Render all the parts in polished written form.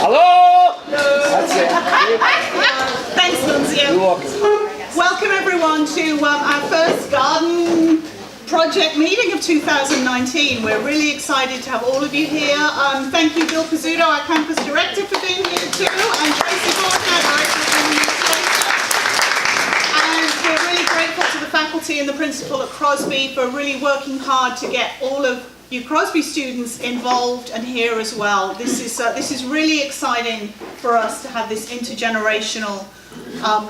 Hello? That's it. Thanks, Nunzio. You're welcome. Welcome everyone to our first garden project meeting of 2019. We're really excited to have all of you here. Thank you, Bill Pizzuto, our campus director, for being here too, and Tracy Gordon, our director of administration. And we're really grateful to the faculty and the principal at Crosby for really working hard to get all of you Crosby students involved and here as well. This is really exciting for us to have this intergenerational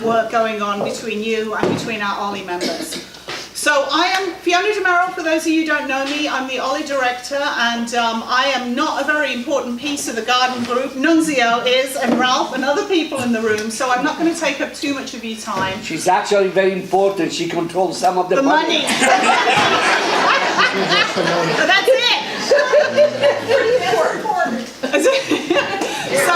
work going on between you and between our OLLI members. So I am Fiona DeMerrill, for those of you who don't know me. I'm the OLLI director, and I am not a very important piece of the garden group. Nunzio is, and Ralph and other people in the room, so I'm not going to take up too much of your time. She's actually very important. She controls some of the money. So that's it. So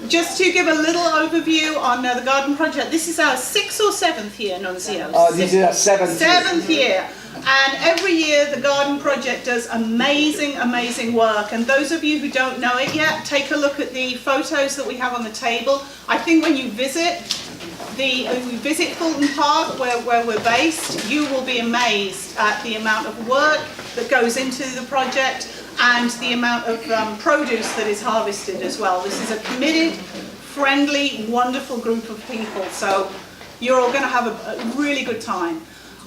just to give a little overview on the garden project, this is our 6th or 7th year, Nunzio? Oh, this is our 7th year. 7th year. And every year the garden project does amazing, amazing work. And those of you who don't know it yet, take a look at the photos that we have on the table. I think when you visit Fulton Park, where we're based, you will be amazed at the amount of work that goes into the project and the amount of produce that is harvested as well. This is a committed, friendly, wonderful group of people, so you're all going to have a really good time.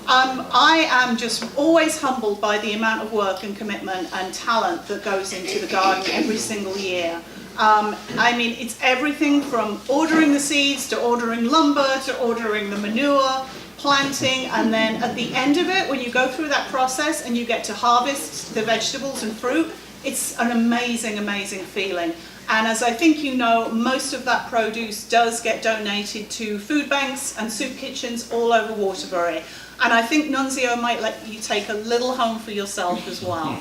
I am just always humbled by the amount of work and commitment and talent that goes into the garden every single year. I mean, it's everything from ordering the seeds to ordering lumber to ordering the manure, planting, and then at the end of it, when you go through that process and you get to harvest the vegetables and fruit, it's an amazing, amazing feeling. And as I think you know, most of that produce does get donated to food banks and soup kitchens all over Waterbury. And I think Nunzio might let you take a little home for yourself as well.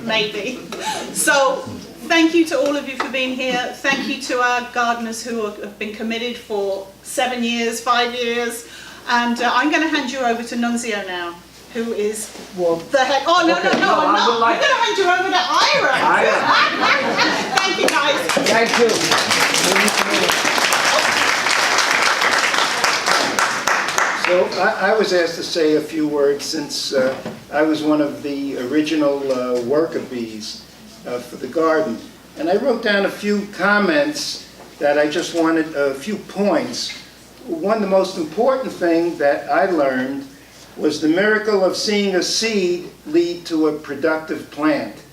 Maybe. So thank you to all of you for being here. Thank you to our gardeners who have been committed for 7 years, 5 years. And I'm going to hand you over to Nunzio now, who is the head. Oh, no, I'm not. I'm going to hand you over to Ira. Thank you, guys. Thank you. So I was asked to say a few words since I was one of the original worker bees for the garden. And I wrote down a few comments that I just wanted, a few points. One of the most important thing that I learned was the miracle of seeing a seed lead to a productive plant.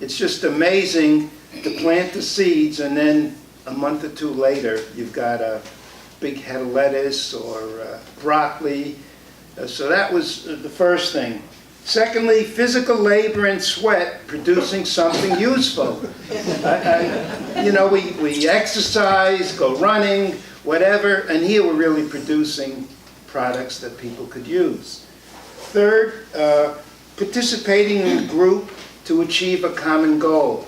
It's just amazing to plant the seeds and then a month or two later you've got a big head of lettuce or broccoli. So that was the first thing. Secondly, physical labor and sweat producing something useful. You know, we exercise, go running, whatever, and here we're really producing products that people could use. Third, participating in a group to achieve a common goal.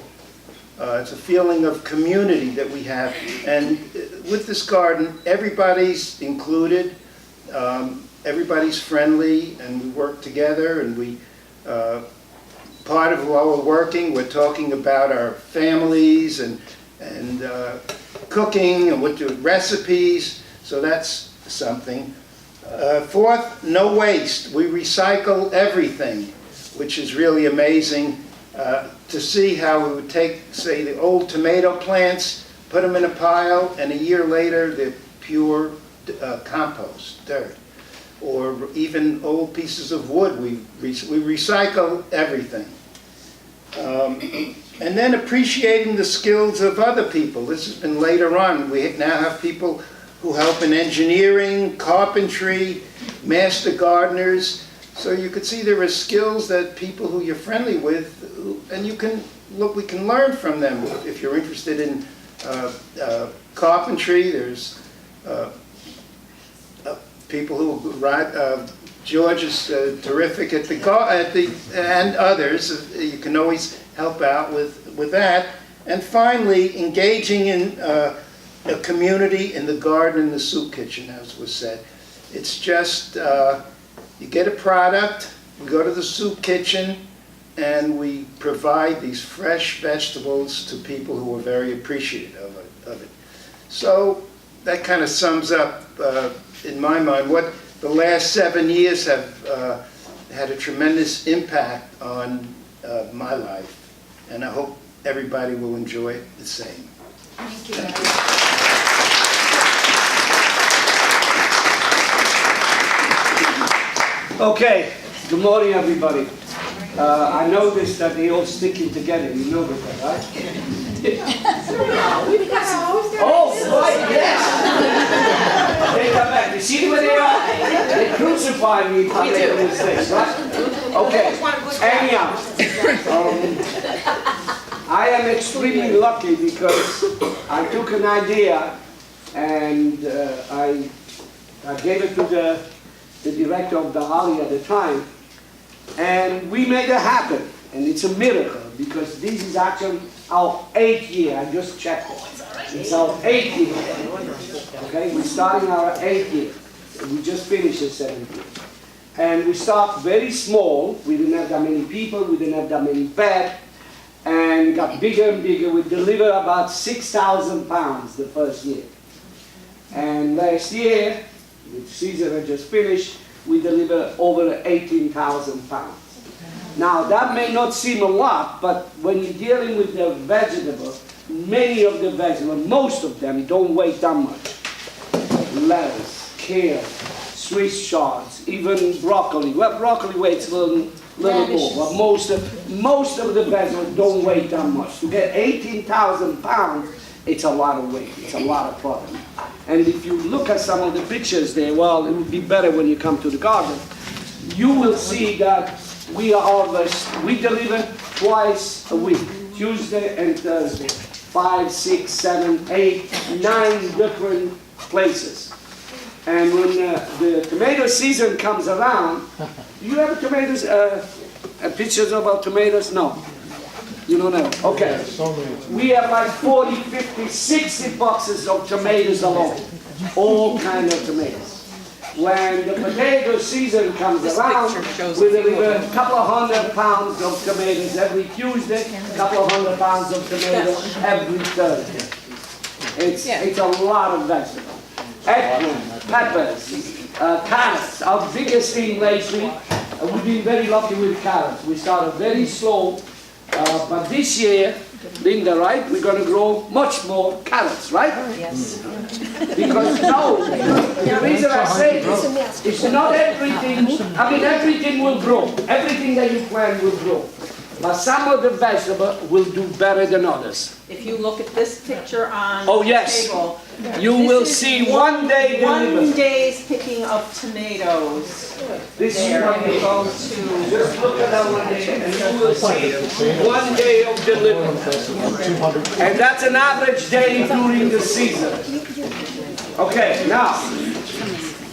It's a feeling of community that we have, and with this garden, everybody's included, everybody's friendly, and we work together, and we, part of while we're working, we're talking about our families and cooking and what the recipes, so that's something. Fourth, no waste. We recycle everything, which is really amazing. To see how we would take, say, the old tomato plants, put them in a pile, and a year later they're pure compost, dirt. Or even old pieces of wood, we recycle everything. And then appreciating the skills of other people. This has been later on. We now have people who help in engineering, carpentry, master gardeners. So you could see there are skills that people who you're friendly with, and you can look, we can learn from them. If you're interested in carpentry, there's people who ride, George is terrific at and others. You can always help out with that. And finally, engaging in a community in the garden and the soup kitchen, as was said. It's just, you get a product, we go to the soup kitchen, and we provide these fresh vegetables to people who are very appreciative of it. So that kind of sums up, in my mind, what the last 7 years have had a tremendous impact on my life, and I hope everybody will enjoy it the same. Thank you. Okay, good morning, everybody. I noticed that they all sticking together. You know that, right? Oh, right, yes. They come back. You see where they are? They crucify me if I make a mistake, right? Okay. Anyhow, I am extremely lucky because I took an idea and I gave it to the director of the Holly at the time, and we made it happen. And it's a miracle because this is actually our 8th year. I just checked it. It's our 8th year. Okay, we're starting our 8th year. We just finished the 7th year. And we start very small. We didn't have that many people. We didn't have that many beds. And it got bigger and bigger. We delivered about 6,000 pounds the first year. And last year, the season I just finished, we delivered over 18,000 pounds. Now, that may not seem a lot, but when you're dealing with the vegetables, many of the vegetables, most of them don't weigh that much. Lettuce, kale, Swiss chard, even broccoli. Well, broccoli weighs a little more, but most of the vegetables don't weigh that much. To get 18,000 pounds, it's a lot of weight. It's a lot of product. And if you look at some of the pictures there, well, it would be better when you come to the garden. You will see that we deliver twice a week, Tuesday and Thursday, 5, 6, 7, 8, 9 different places. And when the tomato season comes around, you have tomatoes, pictures about tomatoes? No. You don't have? Okay. We have like 40, 50, 60 boxes of tomatoes alone. All kinds of tomatoes. When the potato season comes around, we deliver a couple of 100 pounds of tomatoes every Tuesday, a couple of 100 pounds of tomatoes every Thursday. It's a lot of vegetables. Eggplant, peppers, carrots. Our biggest thing lately, we've been very lucky with carrots. We started very slow, but this year, Linda, right, we're going to grow much more carrots, right? Yes. Because the reason I say this is not everything, everything will grow. Everything that you plant will grow. But some of the vegetables will do better than others. If you look at this picture on Oh, the yes. table, You will see one day one delivered. day's picking of tomatoes. This is There, one and day. go to, Just look at that one day and you will see one day of delivery. And that's an average day during the season. Okay, now,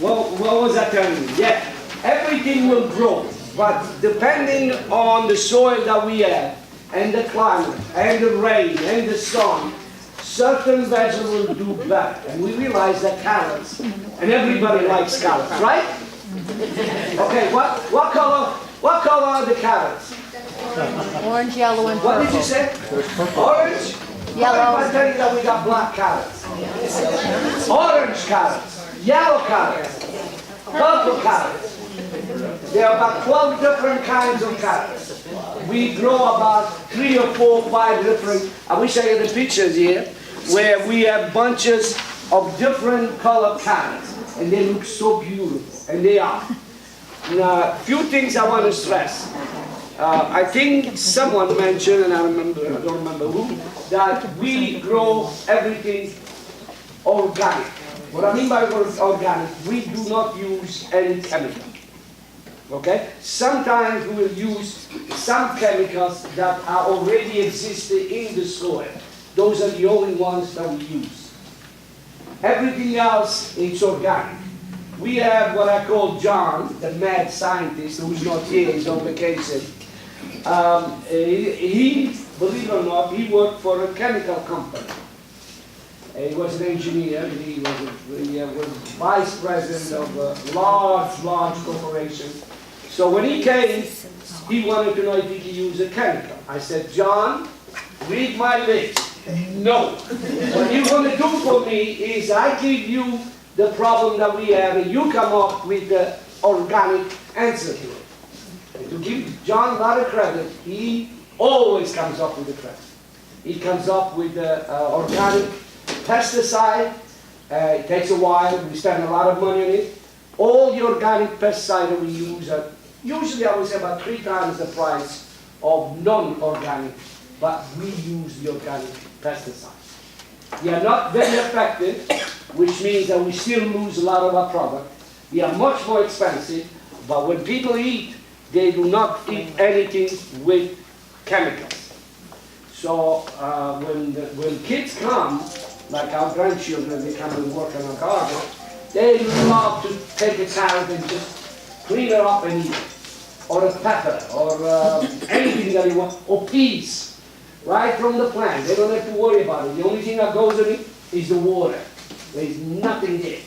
what was I telling you? Yeah, everything will grow, but depending on the soil that we have, and the climate, and the rain, and the sun, certain vegetables do better. And we realize that carrots, and everybody likes carrots, right? Okay, what color are the carrots? Orange, yellow, and What did you purple. say? Orange? Yellow. What if I tell you that we got black carrots? Orange carrots, yellow carrots, purple carrots. There are about 12 different kinds of carrots. We grow about 3 or 4 or 5 different, I wish I had the pictures here, where we have bunches of different colored carrots. And they look so beautiful, and they are. Now, a few things I want to stress. I think someone mentioned, and I don't remember who, that we grow everything organic. What I mean by organic, we do not use any chemical. Okay? Sometimes we will use some chemicals that are already existing in the soil. Those are the only ones that we use. Everything else is organic. We have what I call John, the mad scientist, who's not here, he's on vacation. He, believe it or not, he worked for a chemical company. He was an engineer, he was vice president of a large corporation. So when he came, he wanted to know if he could use a chemical. I said, John, read my lips. No. What you're going to do for me is I give you the problem that we have and you come up with the organic answer to it. And to give John a lot of credit, he always comes up with the credit. He comes up with the organic pesticide. It takes a while. We spend a lot of money on it. All the organic pesticide that we use are usually, I would say, about 3 times the price of non-organic, but we use the organic pesticides. They are not very effective, which means that we still lose a lot of our product. They are much more expensive, but when people eat, they do not eat anything with chemicals. So when kids come, like our grandchildren, they come and work in our garden, they love to take a carrot and just clean it up and eat it. Or a pepper, or anything that you want, or peas, right from the plant. They don't have to worry about it. The only thing that goes in it is the water. There is nothing there.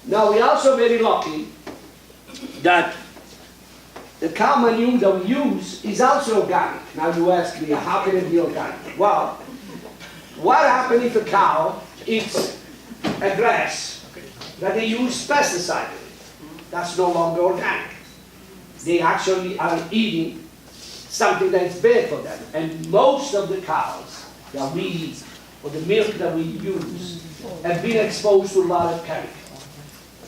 Now we're also very lucky that the cow manure that we use is also organic. Now you ask me, how can it be organic? Well, what happens if a cow eats a grass that they use pesticide in? That's no longer organic. They actually are eating something that is bad for them. And most of the cows that we eat, or the milk that we use, have been exposed to a lot of chemicals.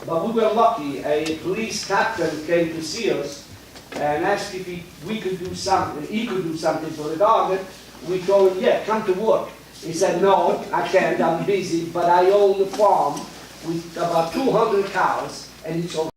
But we were lucky. A police captain came to see us and asked if we could do something, he could do something for the garden. We told him, yeah, come to work. He said, no, I can't, I'm busy, but I own a farm with about 200 cows, and it's all